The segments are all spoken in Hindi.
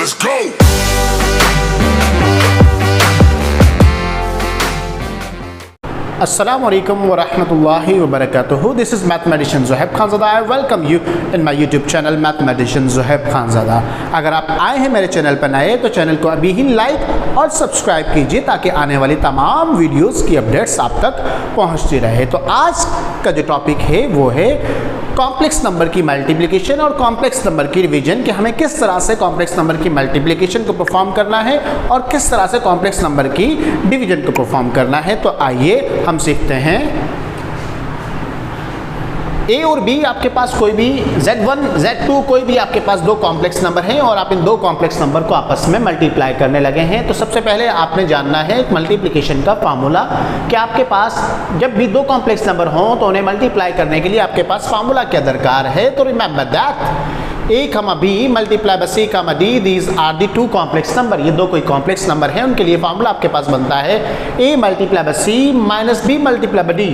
Let's go. Assalamualaikum warahmatullahi wabarakatuh. This is Mathematician Zohaib Khanzada. I welcome you in my YouTube channel Mathematician Zohaib Khanzada. अगर आप आए हैं मेरे चैनल पर नए तो चैनल को अभी ही लाइक और सब्सक्राइब कीजिए ताकि आने वाली तमाम वीडियोस की अपडेट्स आप तक पहुंचती रहे। तो आज का जो टॉपिक है वो है कॉम्प्लेक्स नंबर की मल्टीप्लिकेशन और कॉम्प्लेक्स नंबर की रिवीजन कि हमें किस तरह से कॉम्प्लेक्स नंबर की मल्टीप्लिकेशन को परफॉर्म करना है और किस तरह से कॉम्प्लेक्स नंबर की डिवीजन को परफॉर्म करना है। तो आइए हम सीखते हैं। ए और बी आपके पास कोई भी Z1 Z2 कोई भी आपके पास दो कॉम्प्लेक्स नंबर हैं और आप इन दो कॉम्प्लेक्स नंबर को आपस में मल्टीप्लाई करने लगे हैं। तो सबसे पहले आपने जानना है मल्टीप्लिकेशन का फार्मूला कि आपके पास जब भी दो कॉम्प्लेक्स नंबर हों तो उन्हें मल्टीप्लाई करने के लिए आपके पास फार्मूला क्या दरकार है। तो remember that A, B multiply by C, D these are the two complex number. ये दो कोई कॉम्प्लेक्स नंबर हैं, उनके लिए फार्मूला आपके पास बनता है A multiply by C minus B multiply by D,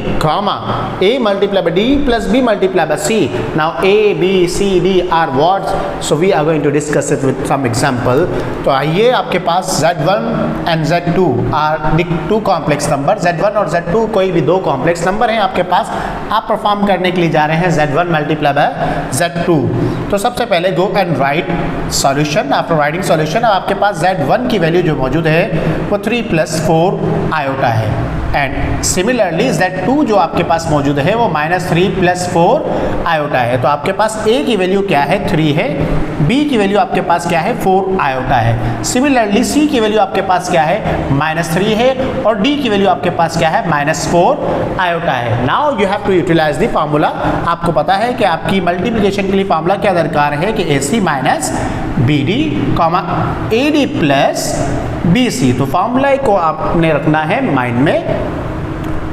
A multiply by D plus B multiply by C। Now A, B, C, D are what, so we are going to discuss it with some example. तो आइए, आपके पास Z1 and Z2 are the two complex number. Z1 और Z2 कोई भी दो कॉम्प्लेक्स नंबर हैं आपके पास। आप परफॉर्म करने के लिए जा रहे हैं Z1 मल्टीप्लाई बाय Z2। तो सबसे पहले go and right solution. After writing solution आपके पास Z1 की वैल्यू जो मौजूद है वो 3 + 4 आयोटा है एंड सिमिलरली Z2 जो आपके पास मौजूद है वो -3 + 4 आयोटा है। तो आपके पास A की वैल्यू क्या है, 3 है, B की वैल्यू आपके पास क्या है, 4 आयोटा है। सिमिलरली C की वैल्यू आपके पास क्या है, -3 है और D की वैल्यू आपके पास क्या है, -4 आयोटा है। Now you have to utilize the formula. आपको पता है कि आपकी मल्टीप्लिकेशन के लिए फार्मूला क्या दरकार है कि AC minus BD, AD plus BC। तो फार्मूला को आपने रखना है माइंड में।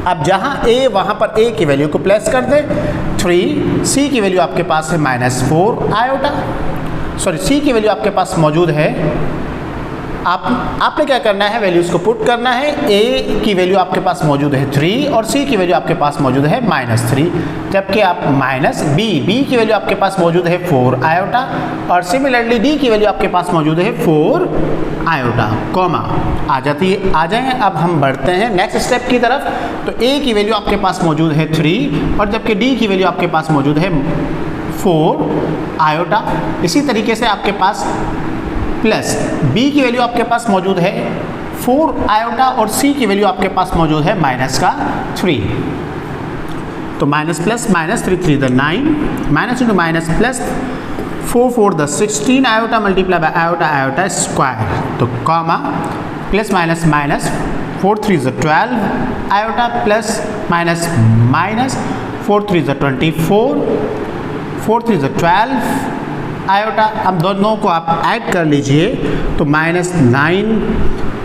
अब जहां A वहां पर A की वैल्यू को प्लस कर दें, 3, C की वैल्यू आपके पास है -4 आयोटा, सॉरी C की वैल्यू आपके पास मौजूद है। आपने क्या करना है, वैल्यूज को पुट करना है। A की वैल्यू आपके पास मौजूद है 3 और C की वैल्यू आपके पास मौजूद है -3, जबकि आप B की वैल्यू आपके पास मौजूद है 4 आयोटा और सिमिलरली D की वैल्यू आपके पास मौजूद है 4 आयोटा, कॉमा आ जाए। अब हम बढ़ते हैं नेक्स्ट स्टेप की तरफ। तो A की वैल्यू आपके पास मौजूद है 3 और जबकि D की वैल्यू आपके पास मौजूद है 4 आयोटा। इसी तरीके से आपके पास प्लस B की वैल्यू आपके पास मौजूद है 4 आयोटा और C की वैल्यू आपके पास मौजूद है -3। तो माइनस प्लस -3 3 द 9, minus into minus plus 4 4 the 16 iota multiply by iota iota square. तो कॉमा प्लस माइनस माइनस 4 3 द 12 आयोटा प्लस माइनस माइनस 4 3 द 24 4 3 द 12 आयोटा। अब दोनों को आप ऐड कर लीजिए तो -9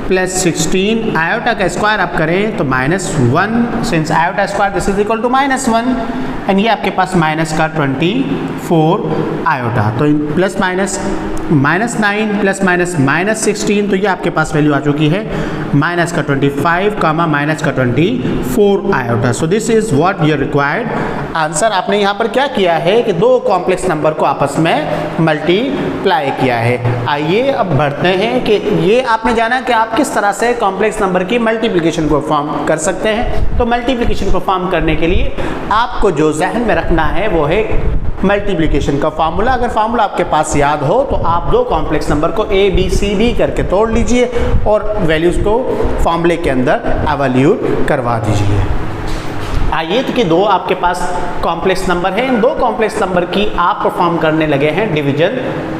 + 16 आयोटा का स्क्वायर आप करें तो -1, since iota square this is equal to -1 and ये आपके पास माइनस का 24 आयोटा। तो प्लस माइनस -9 प्लस माइनस -16, तो ये आपके पास वैल्यू आ चुकी है -25, -24 iota. So this is what you required answer. आपने यहाँ पर क्या किया है कि दो कॉम्प्लेक्स नंबर को आपस में मल्टीप्लाई किया है। आइए अब बढ़ते हैं कि ये आपने जाना कि आप किस तरह से कॉम्प्लेक्स नंबर की मल्टीप्लिकेशन को परफॉर्म कर सकते हैं। तो मल्टीप्लिकेशन परफॉर्म करने के लिए आपको जो जहन में रखना है वो है मल्टीप्लिकेशन का फार्मूला। अगर फार्मूला आपके पास याद हो तो आप दो कॉम्प्लेक्स नंबर को A B C D करके तोड़ लीजिए और वैल्यूज को फार्मूले के अंदर एवल्यूट करवा दीजिए। आइए तो कि दो आपके पास कॉम्प्लेक्स नंबर है, इन दो कॉम्प्लेक्स नंबर की आप परफॉर्म करने लगे हैं डिवीजन।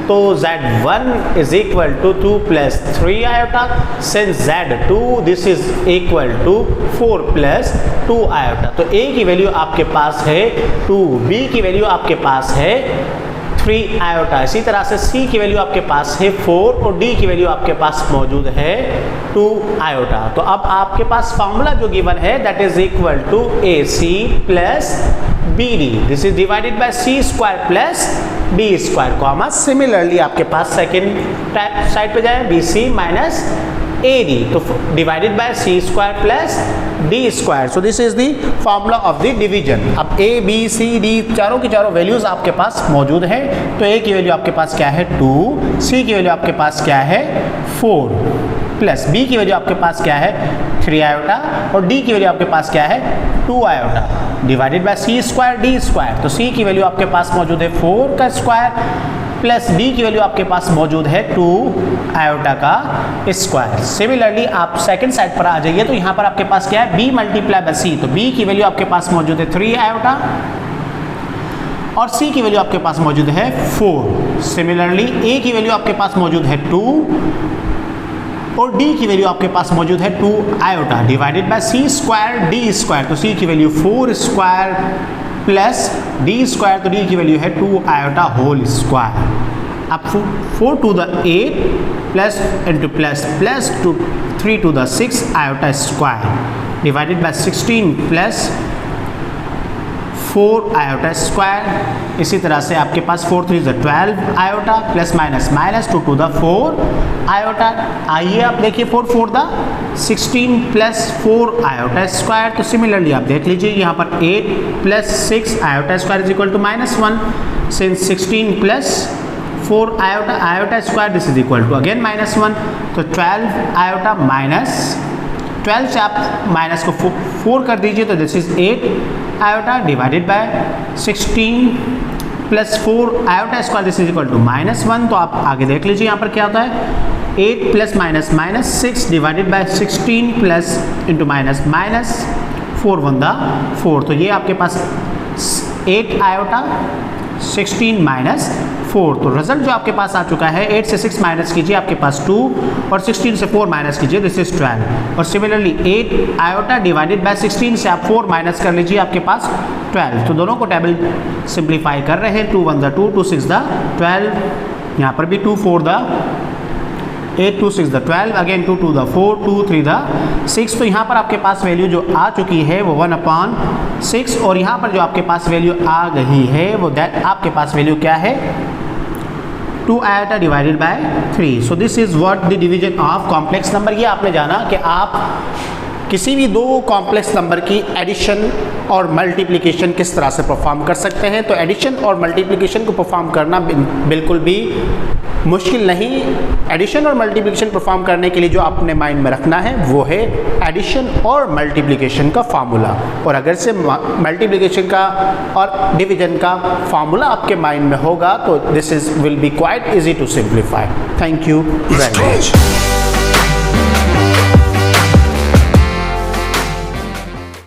तो Z1 is equal to 2 + 3 iota, since Z2 this is equal to 4 + 2 iota. तो A की वैल्यू आपके पास है 2, B की वैल्यू आपके पास है 3 आयोटा। इसी तरह से C की वैल्यू आपके पास है 4 और D की वैल्यू आपके पास मौजूद है 2 आयोटा। तो अब आपके पास फार्मूला जो गिवन है that is equal to AC plus BD, this is divided by C square plus D square, comma similarly आपके पास सेकेंड साइड पे जाए BC माइनस AD, तो divided by C square plus D square. So this is the formula of the division. अब A B C D चारों की चारों वैल्यूज आपके पास मौजूद है, तो A की वैल्यू आपके पास क्या है 2, C की वैल्यू आपके पास क्या है 4, प्लस B की वैल्यू आपके पास क्या है 3 आयोटा, और D की वैल्यू आपके पास क्या है 2 iota, divided by C square D square. तो C की वैल्यू आपके पास मौजूद है 4 का स्क्वायर, प्लस D की वैल्यू आपके पास मौजूद है 2 आयोटा का स्क्वायर। सिमिलरली आप सेकंड साइड पर आ जाइए, तो यहाँ पर आपके पास क्या है B मल्टीप्लाई बाय C, तो B की वैल्यू आपके पास मौजूद है 3 आयोटा और C की वैल्यू आपके पास मौजूद है 4। सिमिलरली A की वैल्यू आपके पास मौजूद है 2 और D की वैल्यू आपके पास मौजूद है 2 iota, divided by C square D square. तो C की वैल्यू 4 स्क्वायर प्लस D स्क्वायर, तो D की वैल्यू है 2 आयोटा होल स्क्वायर। अब 4 to the 8 plus into plus plus 3 to the 6 iota square, divided by 16 प्लस 4 आयोटा स्क्वायर। इसी तरह से आपके पास 4 3 12 iota plus minus minus 2 to the 4 iota. आइए आप देखिए 4 4 द 16 प्लस 4 आयोटा स्क्वायर। तो सिमिलरली आप देख लीजिए यहाँ पर 8 प्लस 6 iota square is equal to -1, since 16 प्लस 4 iota square this is equal to again -1, तो 12 आयोटा माइनस 12 से आप माइनस को 4 कर दीजिए, तो this is 8 iota divided by 16 प्लस 4 iota square this is equal to -1। तो आप आगे देख लीजिए यहाँ पर क्या होता है 8 plus minus minus 6 divided by 16 plus into minus minus 4 1 the 4। तो ये आपके पास 8 आयोटा 16 माइनस 4। तो रिजल्ट जो आपके पास आ चुका है 8 से 6 माइनस कीजिए आपके पास 2 और 16 से 4 माइनस कीजिए दिस इज 12। और सिमिलरली 8 आयोटा डिवाइडेड बाय 16 से आप 4 माइनस कर लीजिए आपके पास 12। तो दोनों को टेबल सिंप्लीफाई कर रहे हैं, 2 1 द 2, 2 6 द 12, यहाँ पर भी 2 4 the 8 2 6 the 12, again 2 2 the 4, 2 3 the 6। तो यहाँ पर आपके पास वैल्यू जो आ चुकी है वो 1/6, और यहाँ पर जो आपके पास वैल्यू आ गई है वो आपके पास वैल्यू क्या है 2 iota divided bye 3। So this is what the division of complex number. ये आपने जाना कि आप किसी भी दो कॉम्प्लेक्स नंबर की एडिशन और मल्टीप्लिकेशन किस तरह से परफॉर्म कर सकते हैं। तो एडिशन और मल्टीप्लिकेशन को परफॉर्म करना बिल्कुल भी मुश्किल नहीं। एडिशन और मल्टीप्लिकेशन परफॉर्म करने के लिए जो आपने माइंड में रखना है वो है एडिशन और मल्टीप्लिकेशन का फार्मूला, और अगर से मल्टीप्लिकेशन का और डिवीजन का फार्मूला आपके माइंड में होगा तो this is will be quite easy to simplify. Thank you very much.